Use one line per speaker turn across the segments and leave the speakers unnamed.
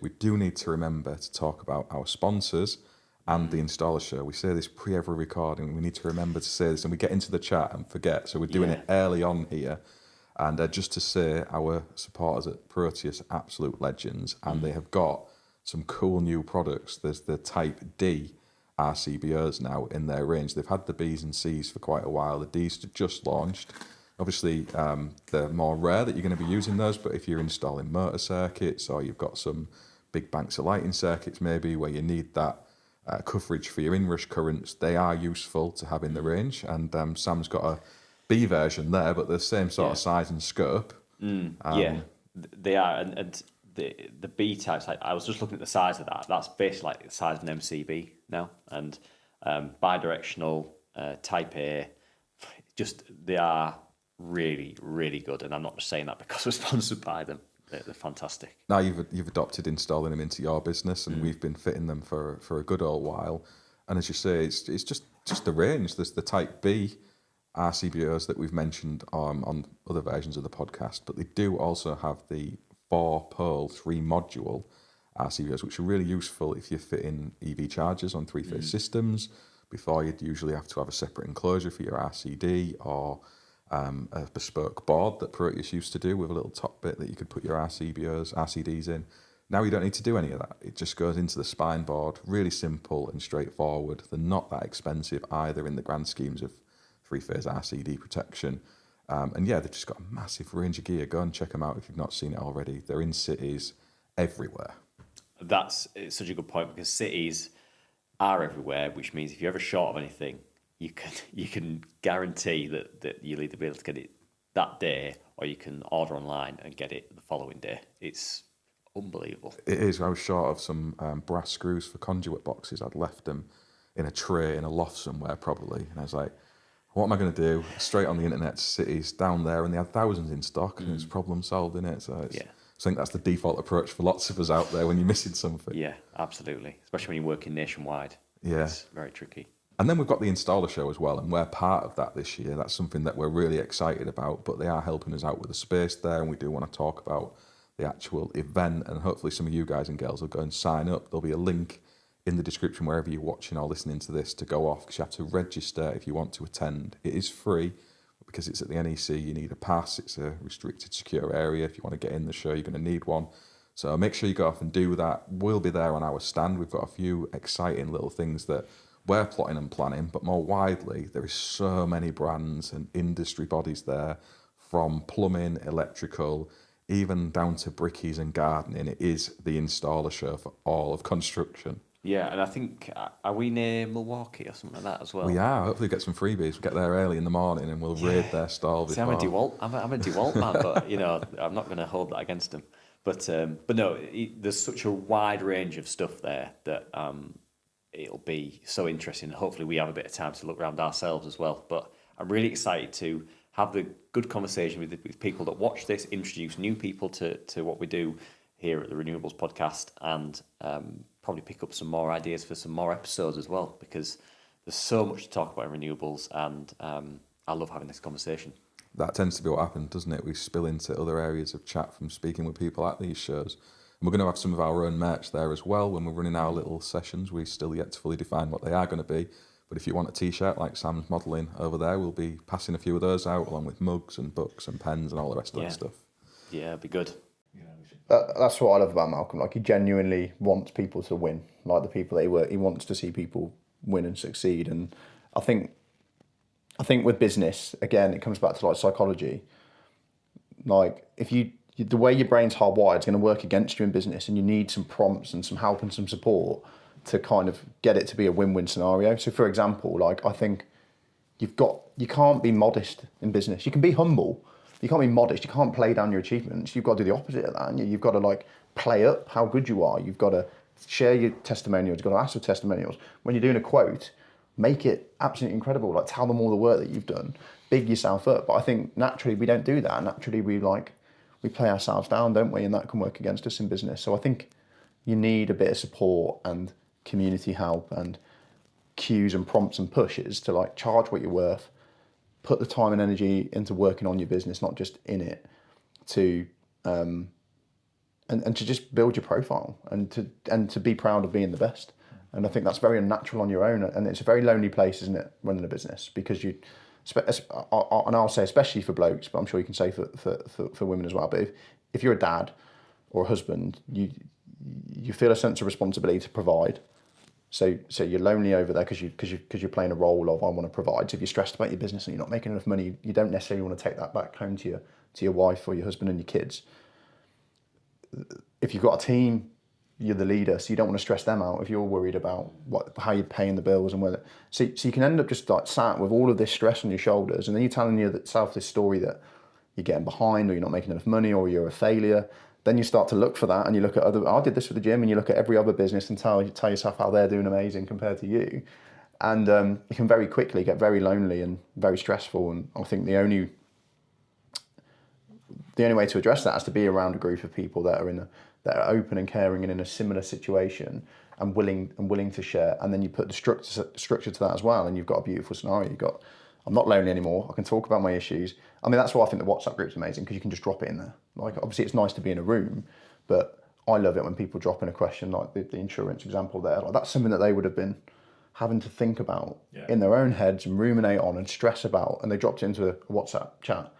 We do need to remember to talk about our sponsors and the installer show. We say this pre every recording. We need to remember to say this, and we get into the chat and forget. So we're doing it early on here. And just to say, our supporters at Proteus, absolute legends, and they have got some cool new products. There's the Type D RCBOs now in their range. They've had the Bs and Cs for quite a while. The Ds just launched. Obviously, they're more rare that you're going to be using those, but if you're installing motor circuits or you've got some big banks of lighting circuits maybe where you need that coverage for your inrush currents, they are useful to have in the range. And Sam's got a B version there, but the same sort of size and scope.
They are, and the B types. I was just looking at the size of that. That's basically like the size of an MCB now, and bi-directional Type A. Just they are really, really good, and I'm not just saying that because we're sponsored by them. They're fantastic.
Now you've adopted installing them into your business, and we've been fitting them for a good old while. And as you say, it's just the range. There's the Type B RCBOs that we've mentioned on other versions of the podcast, but they do also have the 4-pole 3-module RCBOs, which are really useful if you're fitting EV chargers on 3-phase systems. Before, you'd usually have to have a separate enclosure for your RCD or a bespoke board that Proteus used to do with a little top bit that you could put your RCDs in. Now you don't need to do any of that. It just goes into the spine board, really simple and straightforward. They're not that expensive either in the grand schemes of 3-phase RCD protection. And yeah, they've just got a massive range of gear. Go and check them out if you've not seen it already. They're in cities everywhere.
It's such a good point because cities are everywhere, which means if you're ever short of anything, you can guarantee that you'll either be able to get it that day or you can order online and get it the following day. It's unbelievable.
It is. I was short of some brass screws for conduit boxes. I'd left them in a tray in a loft somewhere probably, and I was like, what am I going to do? Straight on the internet to cities down there, and they had thousands in stock, and it's problem solved, in it. So I think that's the default approach for lots of us out there when you're missing something.
Yeah, absolutely. Especially when you're working nationwide.
Yeah.
It's very tricky.
And then we've got the installer show as well, and we're part of that this year. That's something that we're really excited about, but they are helping us out with the space there, and we do want to talk about the actual event, and hopefully some of you guys and girls will go and sign up. There'll be a link in the description wherever you're watching or listening to this to go off, because you have to register if you want to attend. It is free, but because it's at the NEC, you need a pass. It's a restricted, secure area. If you want to get in the show, you're going to need one. So make sure you go off and do that. We'll be there on our stand. We've got a few exciting little things that we're plotting and planning, but more widely, there is so many brands and industry bodies there, from plumbing, electrical, even down to brickies and gardening. It is the installer show for all of construction.
Yeah, and I think, are we near Milwaukee or something like that as well?
We are. Hopefully get some freebies. We'll get there early in the morning and we'll raid their stall.
See, I'm a DeWalt man, but I'm not going to hold that against them. But no, there's such a wide range of stuff there that it'll be so interesting. Hopefully we have a bit of time to look around ourselves as well. But I'm really excited to have the good conversation with people that watch this, introduce new people to what we do here at the Renewables podcast, and probably pick up some more ideas for some more episodes as well, because there's so much to talk about in renewables, and I love having this conversation.
That tends to be what happens, doesn't it? We spill into other areas of chat from speaking with people at these shows. And we're going to have some of our own merch there as well when we're running our little sessions. We still yet to fully define what they are going to be. But if you want a T-shirt like Sam's modelling over there, we'll be passing a few of those out, along with mugs and books and pens and all the rest of that stuff.
Yeah, it'd be good.
That's what I love about Malcolm. Like, he genuinely wants people to win. Like, the people that he works, he wants to see people win and succeed. And I think with business, again, it comes back to like psychology. Like, if the way your brain's hardwired is going to work against you in business, and you need some prompts and some help and some support to kind of get it to be a win-win scenario. So, for example, like, I think you can't be modest in business. You can be humble. You can't be modest. You can't play down your achievements. You've got to do the opposite of that. And you've got to like play up how good you are. You've got to share your testimonials. You've got to ask for testimonials. When you're doing a quote, make it absolutely incredible. Like, tell them all the work that you've done. Big yourself up. But I think naturally we don't do that. Naturally we play ourselves down, don't we? And that can work against us in business. So I think you need a bit of support and community help and cues and prompts and pushes to like charge what you're worth. Put the time and energy into working on your business, not just in it, to and to just build your profile and to be proud of being the best. And I think that's very unnatural on your own, and it's a very lonely place, isn't it, running a business? Because and I'll say especially for blokes, but I'm sure you can say for women as well. But if you're a dad or a husband, you feel a sense of responsibility to provide. So you're lonely over there because you're playing a role of I want to provide. So if you're stressed about your business and you're not making enough money, you don't necessarily want to take that back home to your wife or your husband and your kids. If you've got a team, you're the leader, so you don't want to stress them out if you're worried about how you're paying the bills and whether. So you can end up just like sat with all of this stress on your shoulders, and then you're telling yourself this story that you're getting behind, or you're not making enough money, or you're a failure. Then you start to look for that, and you look at I did this with the gym, and you look at every other business and tell yourself how they're doing amazing compared to you, and you can very quickly get very lonely and very stressful. And I think the only way to address that is to be around a group of people that are open and caring and in a similar situation and willing to share. And then you put the structure to that as well, and you've got a beautiful scenario. I'm not lonely anymore. I can talk about my issues. I mean, that's why I think the WhatsApp group's amazing, because you can just drop it in there. Like, obviously it's nice to be in a room, but I love it when people drop in a question like the insurance example there. Like, that's something that they would have been having to think about in their own heads and ruminate on and stress about, and they dropped it into a WhatsApp chat.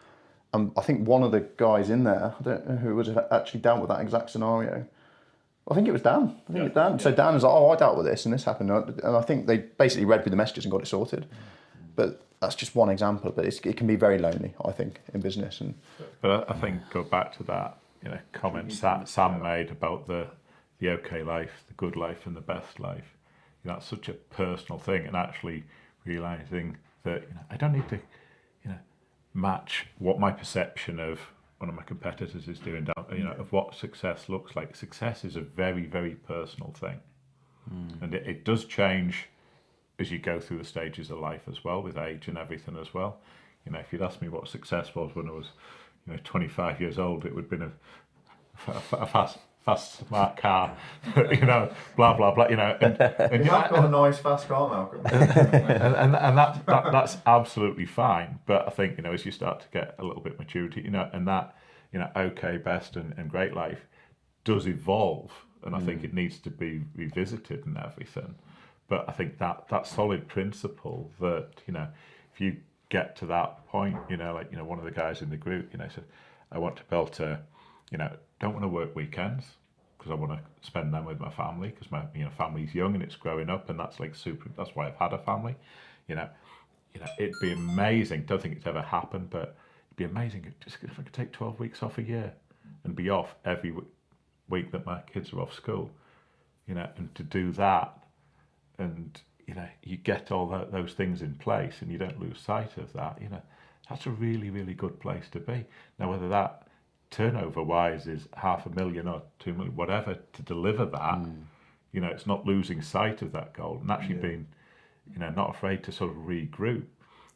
I think one of the guys in there, I don't know who it was, actually dealt with that exact scenario. I think it was Dan. It was Dan. Yeah. So Dan was like, I dealt with this and this happened. And I think they basically read through the messages and got it sorted. But that's just one example. But it can be very lonely, I think, in business.
But I think go back to that comment Sam made about the okay life, the good life and the best life. That's such a personal thing, and actually realising that I don't need to match what my perception of one of my competitors is doing down, of what success looks like. Success is a very, very personal thing. And it does change as you go through the stages of life as well, with age and everything as well. If you'd asked me what success was when I was 25 years old, it would have been a fast smart car, blah blah blah, and
you have got a nice fast car, Malcolm.
and that's absolutely fine. But I think as you start to get a little bit maturity, and that okay, best and great life does evolve, and I think it needs to be revisited and everything. But I think that solid principle that if you get to that point, one of the guys in the group said, I want to be able to don't want to work weekends because I want to spend them with my family, because my family's young and it's growing up, and that's like super. That's why I've had a family. It'd be amazing. Don't think it's ever happened, but it'd be amazing just if I could take 12 weeks off a year and be off every week that my kids are off school. And to do that, and you get all those things in place, and you don't lose sight of that. That's a really, really good place to be. Now, whether that turnover wise is 500,000 or 2 million, whatever, to deliver that, it's not losing sight of that goal, and actually being not afraid to sort of regroup.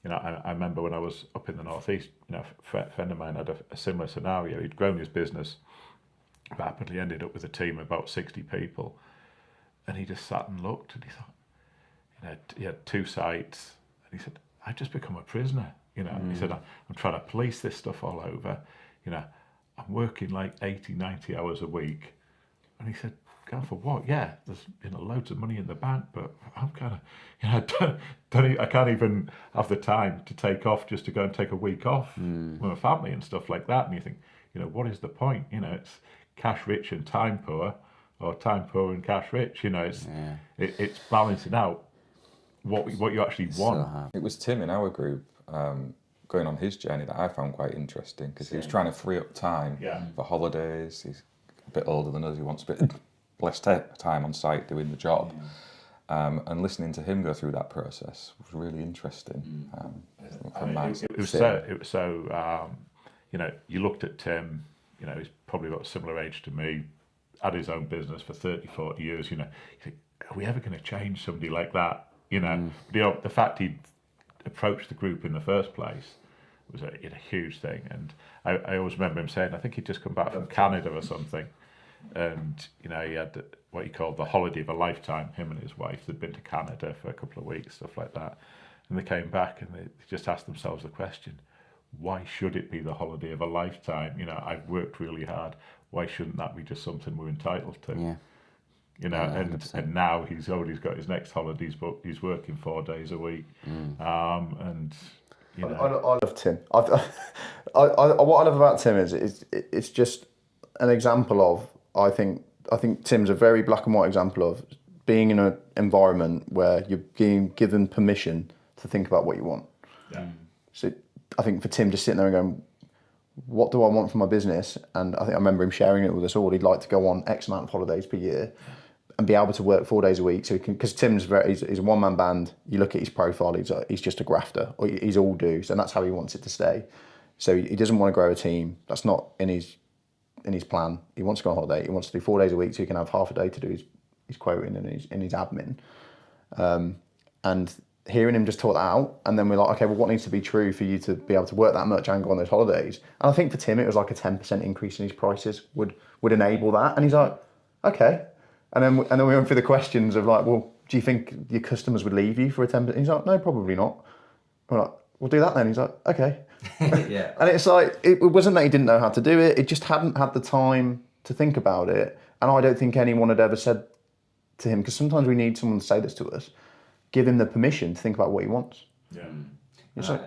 I remember when I was up in the northeast, a friend of mine had a similar scenario. He'd grown his business rapidly, ended up with a team of about 60 people, and he just sat and looked, and he thought, he had 2 sites, and he said, I've just become a prisoner. He said, I'm trying to police this stuff all over. I'm working like 80, 90 hours a week. And he said, God, for what? Yeah, there's loads of money in the bank, but I'm kind of, I can't even have the time to take off just to go and take a week off with my family and stuff like that. And you think, what is the point? It's cash rich and time poor, or time poor and cash rich. It's balancing out what you actually want.
It was Tim in our group going on his journey that I found quite interesting, because he was trying to free up time for holidays. He's a bit older than us. He wants a bit less time on site doing the job. And listening to him go through that process was really interesting.
It was so you looked at Tim, he's probably got a similar age to me, had his own business for 30, 40 years, you think, are we ever going to change somebody like that? But, the fact he'd approached the group in the first place was a huge thing. And I always remember him saying, I think he'd just come back from Canada or something, and he had what he called the holiday of a lifetime. Him and his wife, they'd been to Canada for a couple of weeks, stuff like that, and they came back and they just asked themselves the question, why should it be the holiday of a lifetime? I've worked really hard. why shouldn't that be just something we're entitled to?
Yeah.
You know,
Yeah,
and
100%.
now he's already got his next holidays booked. He's working 4 days a week, and you know,
I love Tim. What I love about Tim is it's just an example of I think Tim's a very black and white example of being in an environment where you're being given permission to think about what you want.
yeah.
So I think for Tim just sitting there and going, what do I want from my business? And I think I remember him sharing it with us all. He'd like to go on X amount of holidays per year and be able to work 4 days a week. So he can, because Tim's he's a one-man band. You look at his profile, he's just a grafter, or he's all dues, and that's how he wants it to stay. So he doesn't want to grow a team. That's not in his plan. He wants to go on holiday. He wants to do 4 days a week so he can have half a day to do his quoting and his admin. And hearing him just talk that out, and then we're like, okay, well, what needs to be true for you to be able to work that much and go on those holidays? And I think for Tim, it was like a 10% increase in his prices would enable that. And he's like, okay. And then we went through the questions of like, well, do you think your customers would leave you for a 10%? He's like, no, probably not. We're like, we'll do that then. He's like, okay.
Yeah.
And it's like, it wasn't that he didn't know how to do it. It just hadn't had the time to think about it. And I don't think anyone had ever said to him, because sometimes we need someone to say this to us, give him the permission to think about what he wants.
Yeah.
It's like,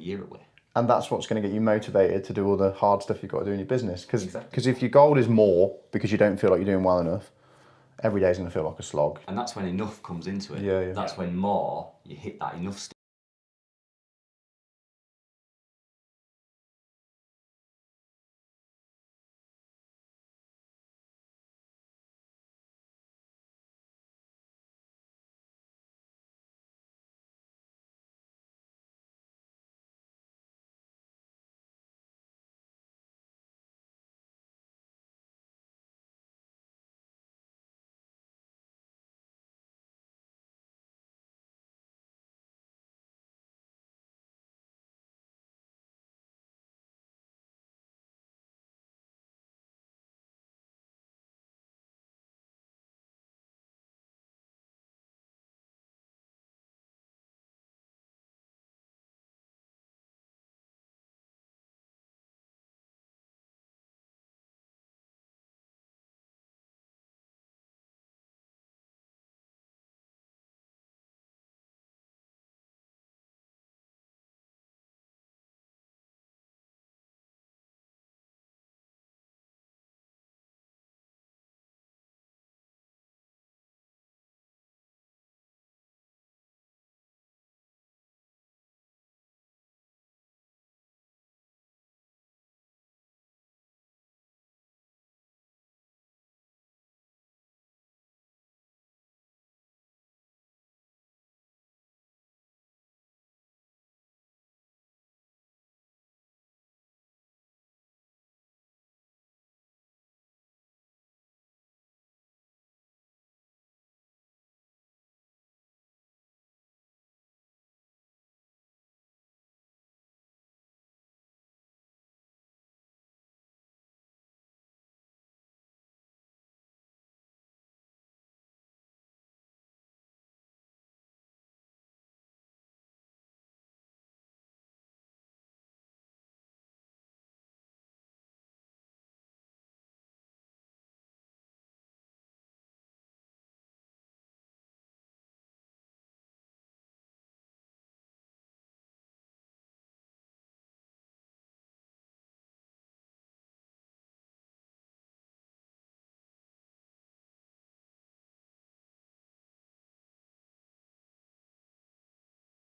Year away.
and that's what's going to get you motivated to do all the hard stuff you've got to do in your business. Because
Exactly.
if your goal is more because you don't feel like you're doing well enough, every day is going to feel like a slog.
And that's when enough comes into it.
Yeah, yeah.
That's when more, you hit that enough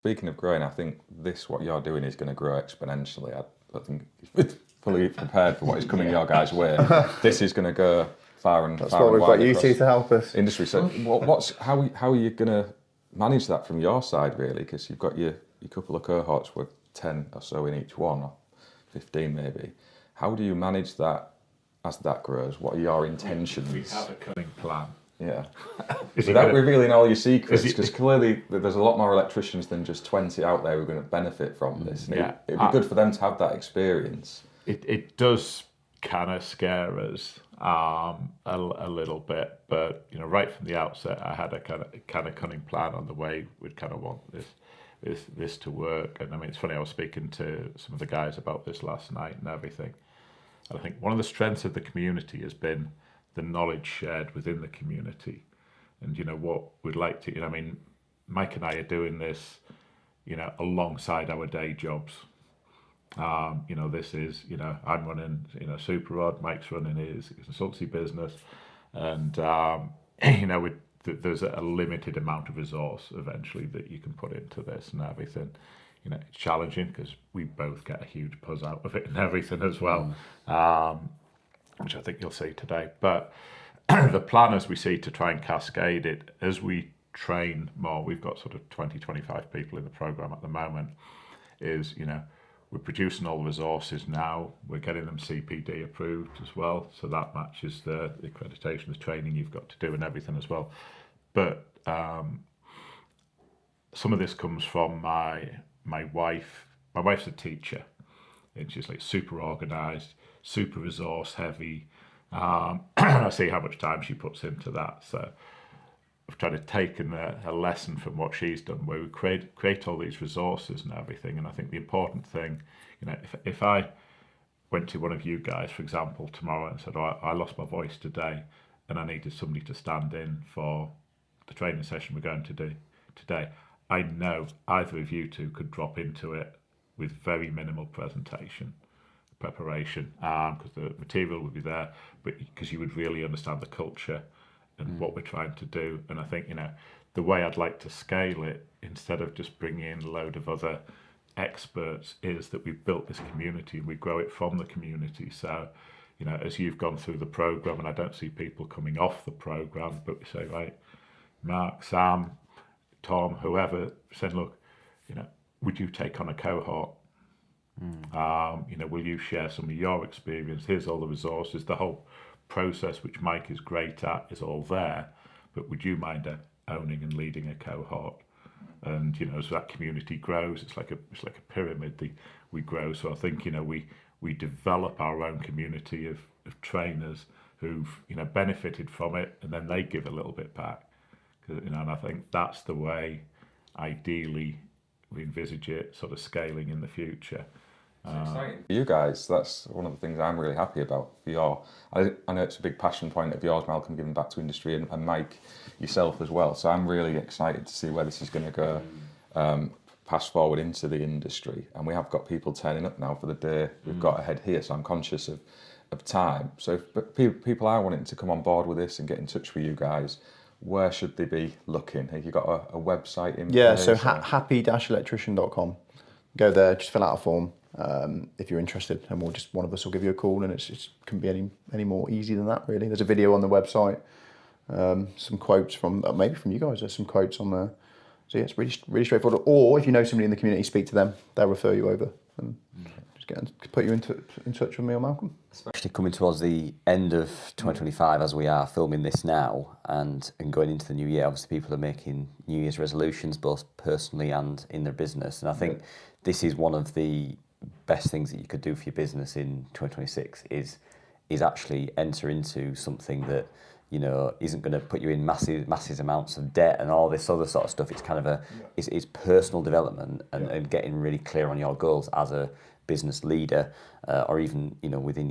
Speaking of growing, I think what you're doing is going to grow exponentially. I think it's fully prepared for what is coming your guys' way. This is going to go far and
That's
far
what
and
we've
wide
got you two
across
to help us.
industry. So, how are you going to manage that from your side, really? Because you've got your couple of cohorts with 10 or so in each one, or 15 maybe. How do you manage that as that grows? What are your intentions?
We have a cunning plan.
Yeah.
Is he
Without
gonna-
revealing all your secrets,
is he-
because clearly there's a lot more electricians than just 20 out there who are going to benefit from this. And
Yeah.
it'd be good for them to have that experience.
It does kind of scare us a little bit, but right from the outset, I had a kind of cunning plan on the way we'd kind of want this to work. And I mean, it's funny, I was speaking to some of the guys about this last night and everything. And I think one of the strengths of the community has been the knowledge shared within the community. And what we'd like to, I mean, Mike and I are doing this, alongside our day jobs. This is, I'm running, Super Rod, Mike's running his consultancy business, and there's a limited amount of resource eventually that you can put into this and everything. It's challenging because we both get a huge buzz out of it and everything as well, which I think you'll see today. But the plan, as we see, to try and cascade it as we train more, we've got sort of 20-25 people in the program at the moment, is we're producing all the resources now. We're getting them CPD approved as well, so that matches the accreditation, the training you've got to do and everything as well. But some of this comes from my wife. My wife's a teacher, and she's like super organised, super resource heavy. I see how much time she puts into that. So I've tried to take a lesson from what she's done, where we create all these resources and everything. And I think the important thing, if I went to one of you guys, for example, tomorrow and said, oh, I lost my voice today and I needed somebody to stand in for the training session we're going to do today, I know either of you two could drop into it with very minimal preparation, because the material would be there, but because you would really understand the culture and what we're trying to do. And I think, the way I'd like to scale it, instead of just bringing in a load of other experts, is that we've built this community and we grow it from the community. So, as you've gone through the program, and I don't see people coming off the program, but we say, right, Mark, Sam, Tom, whoever, said, look, would you take on a cohort? Will you share some of your experience? Here's all the resources, the whole process, which Mike is great at, is all there. But would you mind owning and leading a cohort? And as that community grows, it's like a pyramid. We grow. So I think we develop our own community of trainers who've benefited from it, and then they give a little bit back. And I think that's the way, ideally, we envisage it sort of scaling in the future.
It's exciting for you guys. That's one of the things I'm really happy about for I know it's a big passion point of yours, Malcolm, giving back to industry, and Mike, yourself as well. So I'm really excited to see where this is going to go, pass forward into the industry. And we have got people turning up now for the day we've got ahead here, so I'm conscious of time. So if people are wanting to come on board with this and get in touch with you guys, where should they be looking? Have you got a website in place?
Yeah, so happy-electrician.com. Go there, just fill out a form if you're interested, and one of us will give you a call, and it can be any more easy than that, really. There's a video on the website, some quotes from, maybe from you guys, there's some quotes on there. So yeah, it's really, really straightforward. Or if you know somebody in the community, speak to them, they'll refer you over and just put you in touch with me or Malcolm.
Especially coming towards the end of 2025, as we are filming this now, and going into the new year, obviously people are making New Year's resolutions, both personally and in their business. And I think this is one of the best things that you could do for your business in 2026 is actually enter into something that isn't going to put you in massive amounts of debt and all this other sort of stuff. It's kind of it's personal development and getting really clear on your goals as a business leader, or even within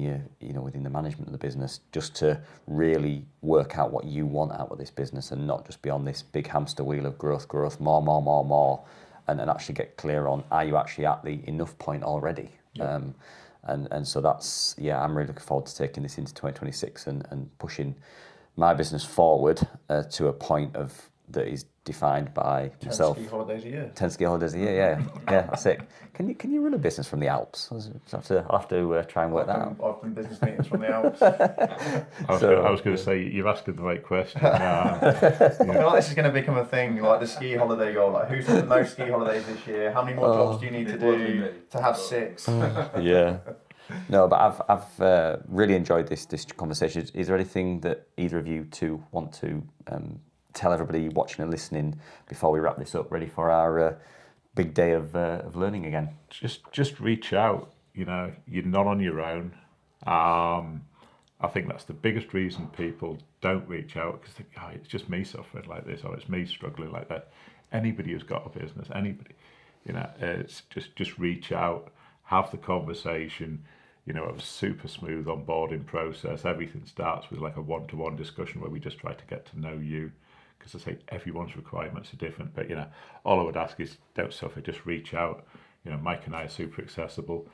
the management of the business, just to really work out what you want out of this business and not just be on this big hamster wheel of growth, more, and actually get clear on, are you actually at the enough point already? And so that's, I'm really looking forward to taking this into 2026 and pushing my business forward to a point of that is defined by himself.
10 ski holidays a year.
10 ski holidays a year, yeah, that's it. Can you run a business from the Alps? I'll have to try and work that out.
I've done business meetings from the Alps.
I was going to say, you're asking the right question.
I feel like this is going to become a thing, like the ski holiday goal. Like, who's had the most ski holidays this year? How many more jobs do you need to do to have 6?
Yeah. No, but I've really enjoyed this conversation. Is there anything that either of you two want to tell everybody watching and listening before we wrap this up, ready for our big day of learning again?
Just reach out. You know, you're not on your own. I think that's the biggest reason people don't reach out, because it's just me suffering like this, or it's me struggling like that. Anybody who's got a business, anybody, you know, it's just reach out, have the conversation. You know, it was super smooth onboarding process. Everything starts with like a one-to-one discussion where we just try to get to know you, because I say everyone's requirements are different. But, you know, all I would ask is don't suffer, just reach out. You know, Mike and I are super accessible.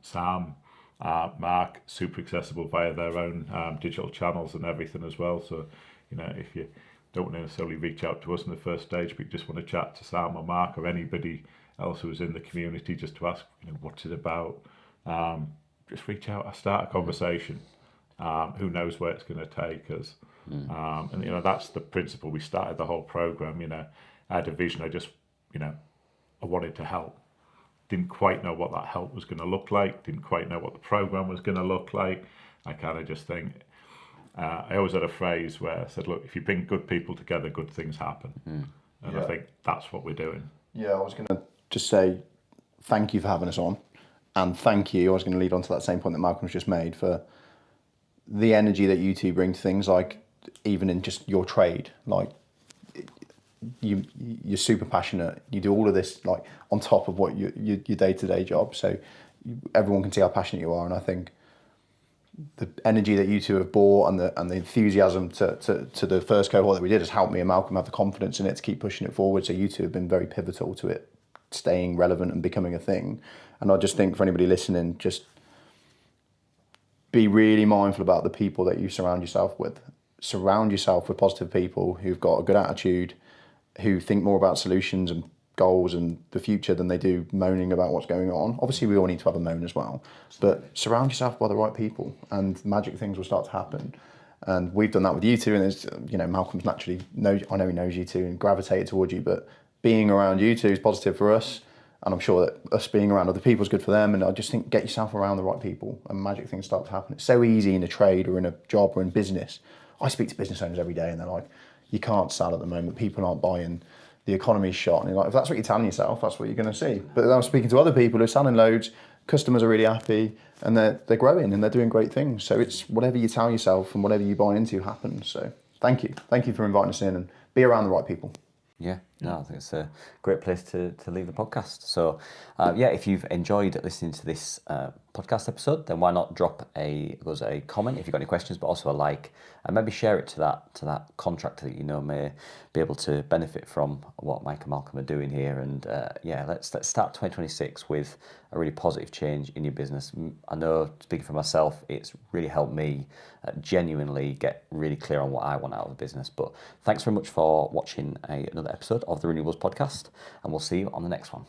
Sam, Mark, super accessible via their own digital channels and everything as well. So, you know, if you don't necessarily reach out to us in the first stage, but you just want to chat to Sam or Mark or anybody else who's in the community just to ask, you know, what's it about? Just reach out, start a conversation. Who knows where it's going to take us? And, you know, that's the principle. We started the whole program, you know, I had a vision. I wanted to help. Didn't quite know what that help was going to look like. Didn't quite know what the program was going to look like. I kind of just think, I always had a phrase where I said, look, if you bring good people together, good things happen. And I think that's what we're doing.
Yeah, I was going to just say thank you for having us on. And thank you, I was going to lead on to that same point that Malcolm's just made, for the energy that you two bring to things, like even in just your trade. Like, you're super passionate. You do all of this like on top of what your day-to-day job. So everyone can see how passionate you are. And I think the energy that you two have brought and the enthusiasm to the first cohort that we did has helped me and Malcolm have the confidence in it to keep pushing it forward. So you two have been very pivotal to it staying relevant and becoming a thing. And I just think for anybody listening, just be really mindful about the people that you surround yourself with. Surround yourself with positive people who've got a good attitude, who think more about solutions and goals and the future than they do moaning about what's going on. Obviously, we all need to have a moan as well, but surround yourself by the right people and magic things will start to happen. And we've done that with you two, and there's, you know, Malcolm's naturally, I know he knows you two and gravitated towards you, but being around you two is positive for us. And I'm sure that us being around other people is good for them. And I just think get yourself around the right people and magic things start to happen. It's so easy in a trade or in a job or in business. I speak to business owners every day and they're like, you can't sell at the moment. People aren't buying. The economy's shot. And you're like, if that's what you're telling yourself, that's what you're going to see. But then I'm speaking to other people who are selling loads. Customers are really happy and they're growing and they're doing great things. So it's whatever you tell yourself and whatever you buy into happens. So thank you. Thank you for inviting us in and be around the right people.
Yeah, no, I think it's a great place to leave the podcast. So, if you've enjoyed listening to this podcast episode, then why not drop a comment if you've got any questions, but also a like, and maybe share it to that contractor that you know may be able to benefit from what Mike and Malcolm are doing here. And let's start 2026 with a really positive change in your business. I know, speaking for myself, it's really helped me genuinely get really clear on what I want out of the business. But thanks very much for watching another episode of the Renewables podcast, and we'll see you on the next one.